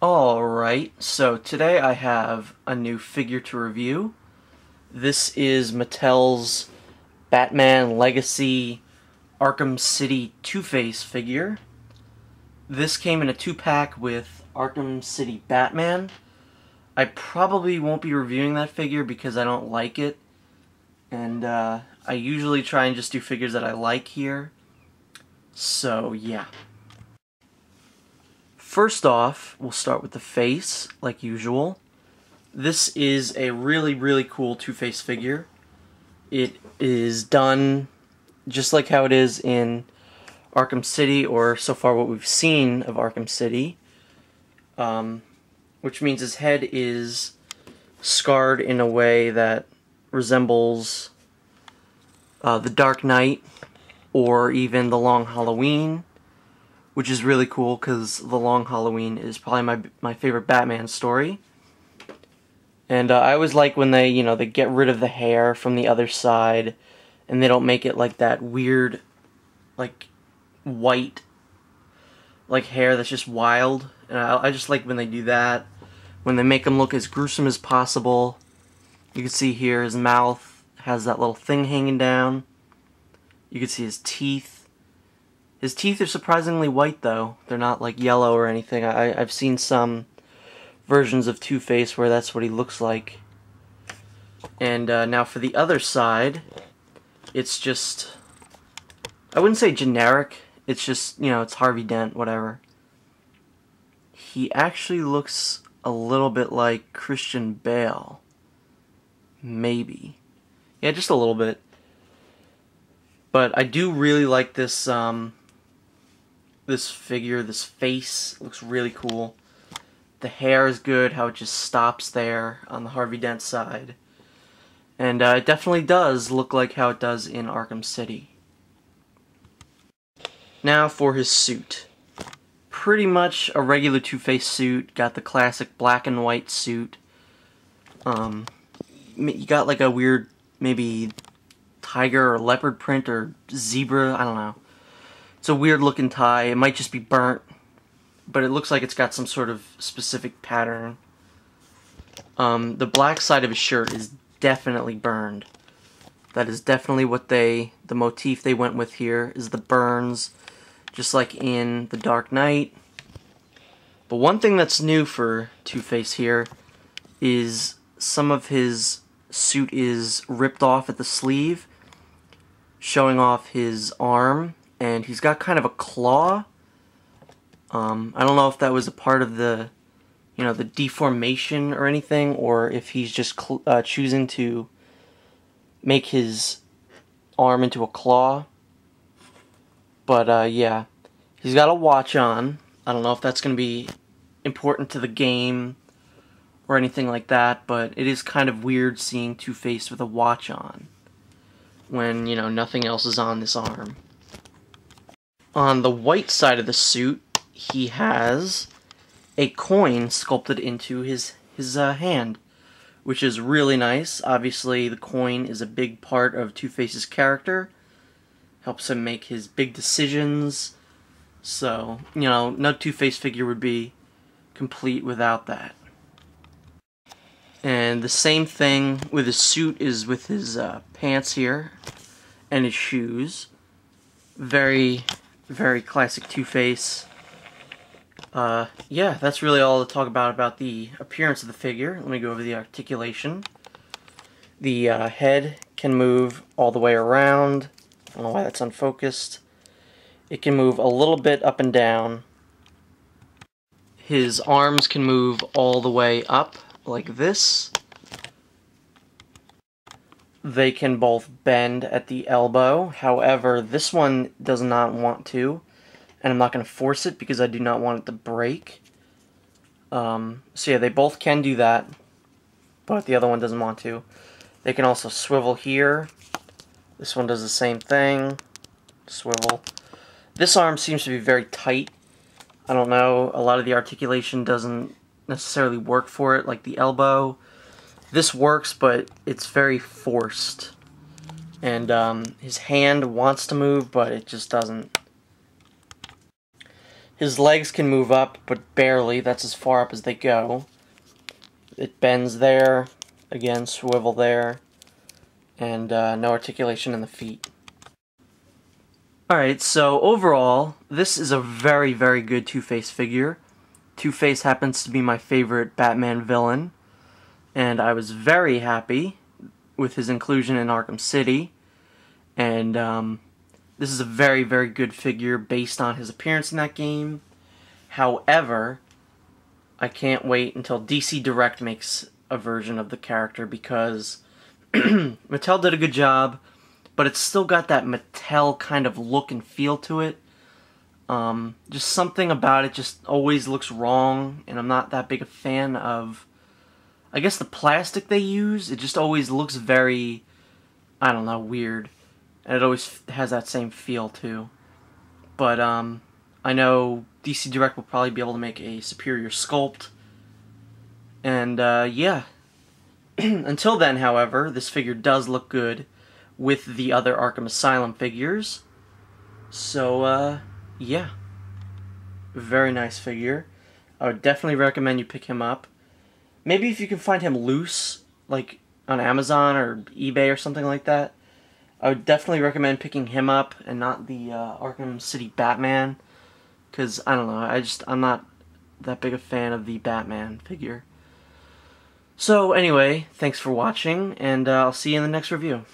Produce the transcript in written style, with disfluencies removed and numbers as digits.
Alright, so today I have a new figure to review. This is Mattel's Batman Legacy Arkham City Two-Face figure. This came in a 2-pack with Arkham City Batman. I probably won't be reviewing that figure because I don't like it. And I usually try and just do figures that I like here. So yeah. First off, we'll start with the face, like usual. This is a really cool Two-Face figure. It is done just like how it is in Arkham City, or so far what we've seen of Arkham City. Which means his head is scarred in a way that resembles the Dark Knight, or even the Long Halloween. Which is really cool because The Long Halloween is probably my favorite Batman story. And I always like when they get rid of the hair from the other side and they don't make it like that weird, like, white, like, hair that's just wild. And I just like when they do that. When they make him look as gruesome as possible. You can see here his mouth has that little thing hanging down. You can see his teeth. His teeth are surprisingly white, though. They're not, like, yellow or anything. I've seen some versions of Two-Face where that's what he looks like. And now for the other side, it's just... I wouldn't say generic. It's just, it's Harvey Dent, whatever. He actually looks a little bit like Christian Bale. Maybe. Yeah, just a little bit. But I do really like this, this figure, this face. It looks really cool. The hair is good, how it just stops there on the Harvey Dent side. And it definitely does look like how it does in Arkham City. Now for his suit. Pretty much a regular Two-Face suit. Got the classic black and white suit. You got like a weird, maybe tiger or leopard print or zebra, I don't know. It's a weird looking tie. It might just be burnt, but it looks like it's got some sort of specific pattern. The black side of his shirt is definitely burned. That is definitely what the motif they went with here, is the burns, just like in The Dark Knight. But one thing that's new for Two-Face here is some of his suit is ripped off at the sleeve, showing off his arm. And he's got kind of a claw. I don't know if that was a part of the, the deformation or anything, or if he's just choosing to make his arm into a claw. But, yeah. He's got a watch on. I don't know if that's going to be important to the game or anything like that, but it is kind of weird seeing Two-Face with a watch on when, nothing else is on this arm. On the white side of the suit, he has a coin sculpted into his hand, which is really nice. Obviously, the coin is a big part of Two-Face's character. Helps him make his big decisions. So, no Two-Face figure would be complete without that. And the same thing with his suit is with his pants here and his shoes. Very classic Two-Face. Yeah, that's really all to talk about the appearance of the figure. Let me go over the articulation. The head can move all the way around. I don't know why that's unfocused. It can move a little bit up and down. His arms can move all the way up, like this. They can both bend at the elbow. However, this one does not want to. And I'm not going to force it because I do not want it to break. So yeah, they both can do that. But the other one doesn't want to. They can also swivel here. This one does the same thing. Swivel. This arm seems to be very tight. I don't know. A lot of the articulation doesn't necessarily work for it, like the elbow. This works, but it's very forced. And his hand wants to move, but it just doesn't. His legs can move up, but barely. That's as far up as they go. It bends there. Again, swivel there. And no articulation in the feet. Alright, so overall, this is a very, very good Two-Face figure. Two-Face happens to be my favorite Batman villain, and I was very happy with his inclusion in Arkham City, and this is a very, very good figure based on his appearance in that game. However, I can't wait until DC Direct makes a version of the character, because Mattel did a good job, but it's still got that Mattel kind of look and feel to it. Just something about it just always looks wrong, and I'm not that big a fan of, I guess, the plastic they use. It just always looks very, I don't know, weird. And it always has that same feel too. But I know DC Direct will probably be able to make a superior sculpt. And yeah. Until then, however, this figure does look good with the other Arkham Asylum figures. So, yeah. Very nice figure. I would definitely recommend you pick him up. Maybe if you can find him loose, like on Amazon or eBay or something like that, I would definitely recommend picking him up and not the Arkham City Batman. Because, I don't know, I'm not that big a fan of the Batman figure. So, anyway, thanks for watching, and I'll see you in the next review.